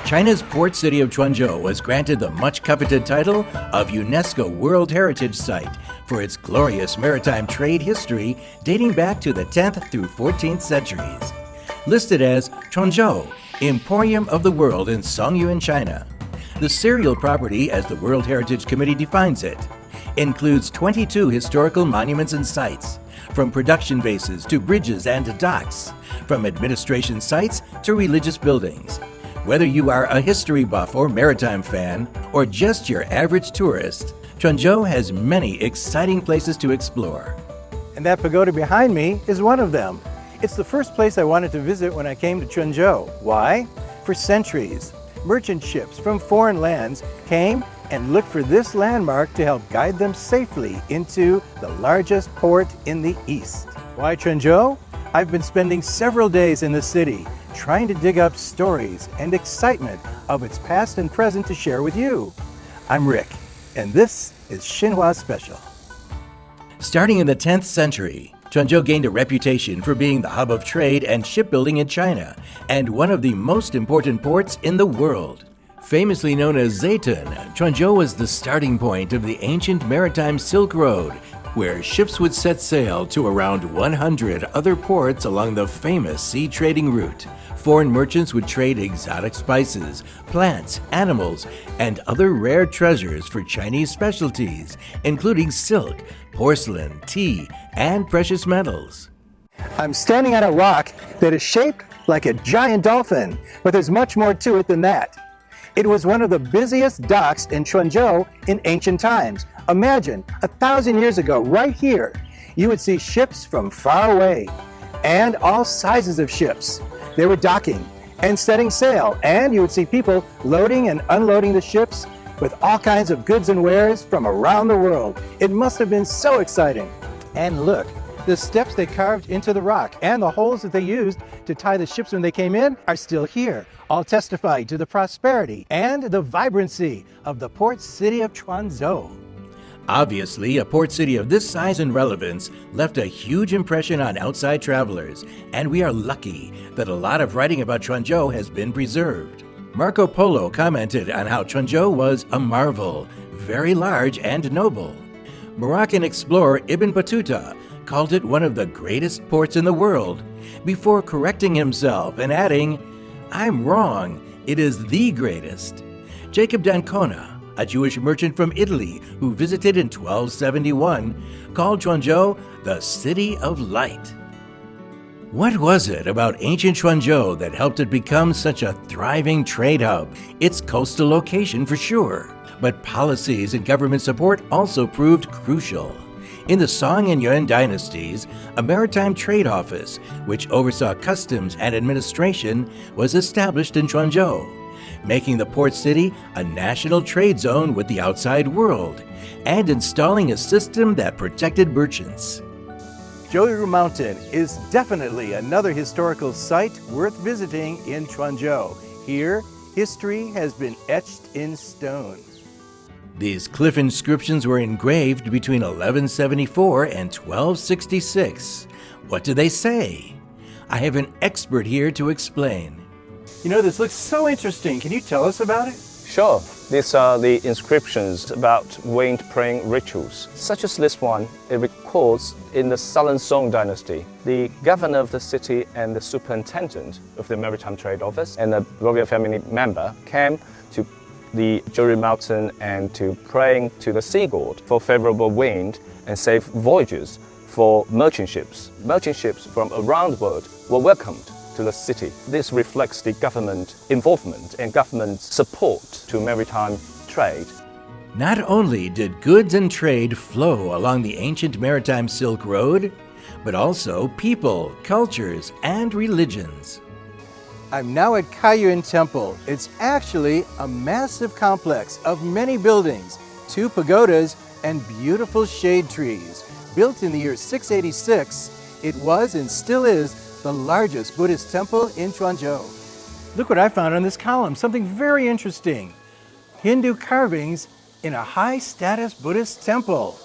China's port city of Quanzhou was granted the much-coveted title of UNESCO World Heritage Site for its glorious maritime trade history dating back to the 10th through 14th centuries. Listed as Quanzhou, Emporium of the World in Songyuan, China. The serial property, as the World Heritage Committee defines it, includes 22 historical monuments and sites, from production bases to bridges and docks, from administration sites to religious buildings. Whether you are a history buff or maritime fan, or just your average tourist, Quanzhou has many exciting places to explore. And that pagoda behind me is one of them. It's the first place I wanted to visit when I came to Quanzhou. Why? For centuries, merchant ships from foreign lands came and looked for this landmark to help guide them safely into the largest port in the east. Why Quanzhou? I've been spending several days in the city trying to dig up stories and excitement of its past and present to share with you. I'm Rick, and this is Xinhua Special. Starting in the 10th century, Quanzhou gained a reputation for being the hub of trade and shipbuilding in China, and one of the most important ports in the world. Famously known as Zaytun, Quanzhou was the starting point of the ancient maritime Silk Road, where ships would set sail to around 100 other ports along the famous sea trading route. Foreign merchants would trade exotic spices, plants, animals, and other rare treasures for Chinese specialties, including silk, porcelain, tea, and precious metals. I'm standing on a rock that is shaped like a giant dolphin, but there's much more to it than that. It was one of the busiest docks in Quanzhou in ancient times. Imagine, 1,000 years ago, right here, you would see ships from far away, and all sizes of ships. They were docking and setting sail, and you would see people loading and unloading the ships with all kinds of goods and wares from around the world. It must have been so exciting. And look, the steps they carved into the rock and the holes that they used to tie the ships when they came in are still here, all testifying to the prosperity and the vibrancy of the port city of Quanzhou. Obviously, a port city of this size and relevance left a huge impression on outside travelers, and we are lucky that a lot of writing about Quanzhou has been preserved. Marco Polo commented on how Quanzhou was a marvel, very large and noble. Moroccan explorer Ibn Battuta called it one of the greatest ports in the world, before correcting himself and adding, "I'm wrong, it is the greatest." Jacob d'Ancona, a Jewish merchant from Italy who visited in 1271, called Quanzhou the City of Light. What was it about ancient Quanzhou that helped it become such a thriving trade hub? Its coastal location for sure, but policies and government support also proved crucial. In the Song and Yuan dynasties, a maritime trade office, which oversaw customs and administration, was established in Quanzhou, making the port city a national trade zone with the outside world, and installing a system that protected merchants. Zhouyu Mountain is definitely another historical site worth visiting in Quanzhou. Here, history has been etched in stone. These cliff inscriptions were engraved between 1174 and 1266. What do they say? I have an expert here to explain. You know, this looks so interesting. Can you tell us about it? Sure. These are the inscriptions about wind praying rituals, such as this one. It records in the Southern Song dynasty, the governor of the city and the superintendent of the maritime trade office and a royal family member came to the Zhouyu Mountain and to praying to the sea god for favorable wind and safe voyages for merchant ships. Merchant ships from around the world were welcomed to the city. This reflects the government involvement and government support to maritime trade. Not only did goods and trade flow along the ancient maritime Silk Road, but also people, cultures, and religions. I'm now at Kaiyuan Temple. It's actually a massive complex of many buildings, 2 pagodas, and beautiful shade trees. Built in the year 686, it was and still is the largest Buddhist temple in Quanzhou. Look what I found on this column, something very interesting. Hindu carvings in a high-status Buddhist temple.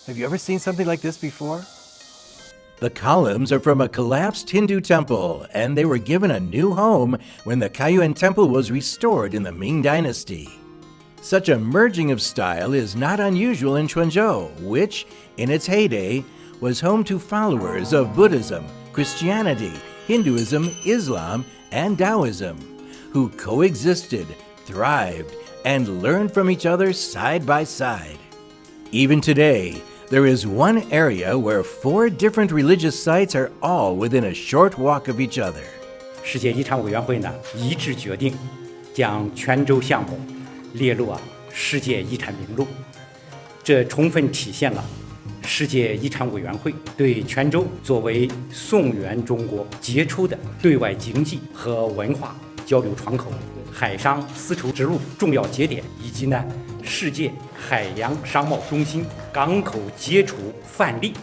Have you ever seen something like this before? The columns are from a collapsed Hindu temple, and they were given a new home when the Kaiyuan Temple was restored in the Ming Dynasty. Such a merging of style is not unusual in Quanzhou, which, in its heyday, was home to followers of Buddhism, Christianity, Hinduism, Islam, and Taoism, who coexisted, thrived, and learned from each other side by side. Even today, there is one area where 4 different religious sites are all within a short walk of each other. 世界遗产委员会呢一致决定，将泉州项目列入世界遗产名录。这充分体现了世界遗产委员会对泉州作为宋元中国杰出的对外经济和文化交流窗口、海上丝绸之路重要节点，以及世界海洋商贸中心港口接触范例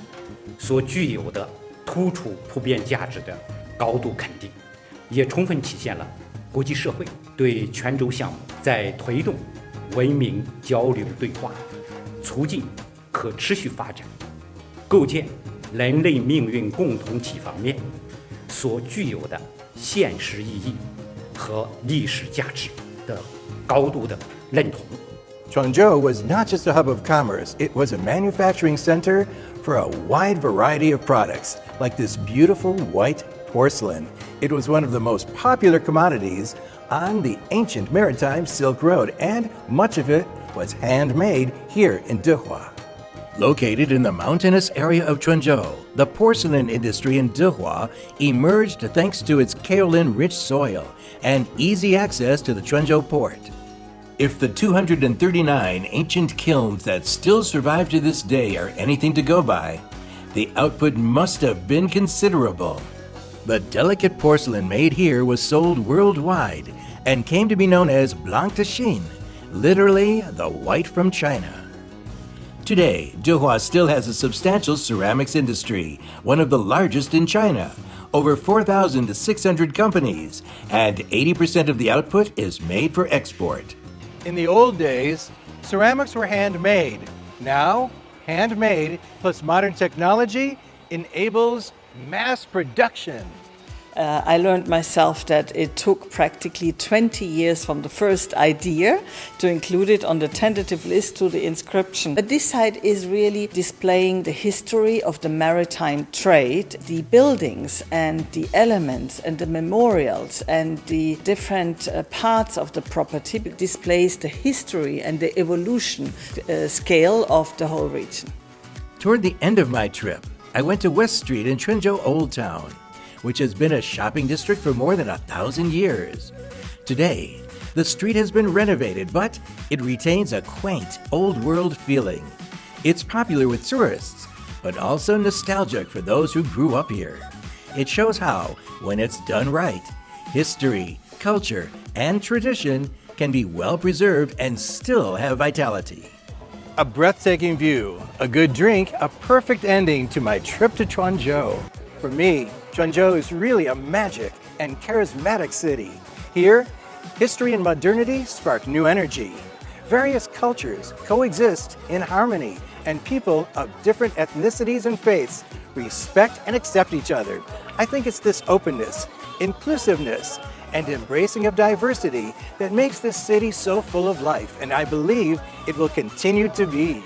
所具有的突出普遍价值的高度肯定，也充分体现了国际社会对泉州项目在推动文明交流对话、促进可持续发展、构建人类命运共同体方面所具有的现实意义和历史价值的高度的认同。Quanzhou was not just a hub of commerce, it was a manufacturing center for a wide variety of products, like this beautiful white porcelain. It was one of the most popular commodities on the ancient maritime Silk Road, and much of it was handmade here in Dehua. Located in the mountainous area of Quanzhou, the porcelain industry in Dehua emerged thanks to its kaolin-rich soil and easy access to the Quanzhou port. If the 239 ancient kilns that still survive to this day are anything to go by, the output must have been considerable. The delicate porcelain made here was sold worldwide and came to be known as blanc de Chine, literally the white from China. Today, Dehua still has a substantial ceramics industry, one of the largest in China, over 4,600 companies, and 80% of the output is made for export. In the old days, ceramics were handmade. Now, handmade plus modern technology enables mass production. I learned myself that it took practically 20 years from the first idea to include it on the tentative list to the inscription. But this site is really displaying the history of the maritime trade, the buildings and the elements and the memorials and the different parts of the property displays the history and the evolution scale of the whole region. Toward the end of my trip, I went to West Street in Quanzhou Old Town, which has been a shopping district for more than 1,000 years. Today, the street has been renovated, but it retains a quaint, old-world feeling. It's popular with tourists, but also nostalgic for those who grew up here. It shows how, when it's done right, history, culture, and tradition can be well preserved and still have vitality. A breathtaking view, a good drink, a perfect ending to my trip to Quanzhou. For me, Quanzhou is really a magic and charismatic city. Here, history and modernity spark new energy. Various cultures coexist in harmony, and people of different ethnicities and faiths respect and accept each other. I think it's this openness, inclusiveness, and embracing of diversity that makes this city so full of life, and I believe it will continue to be.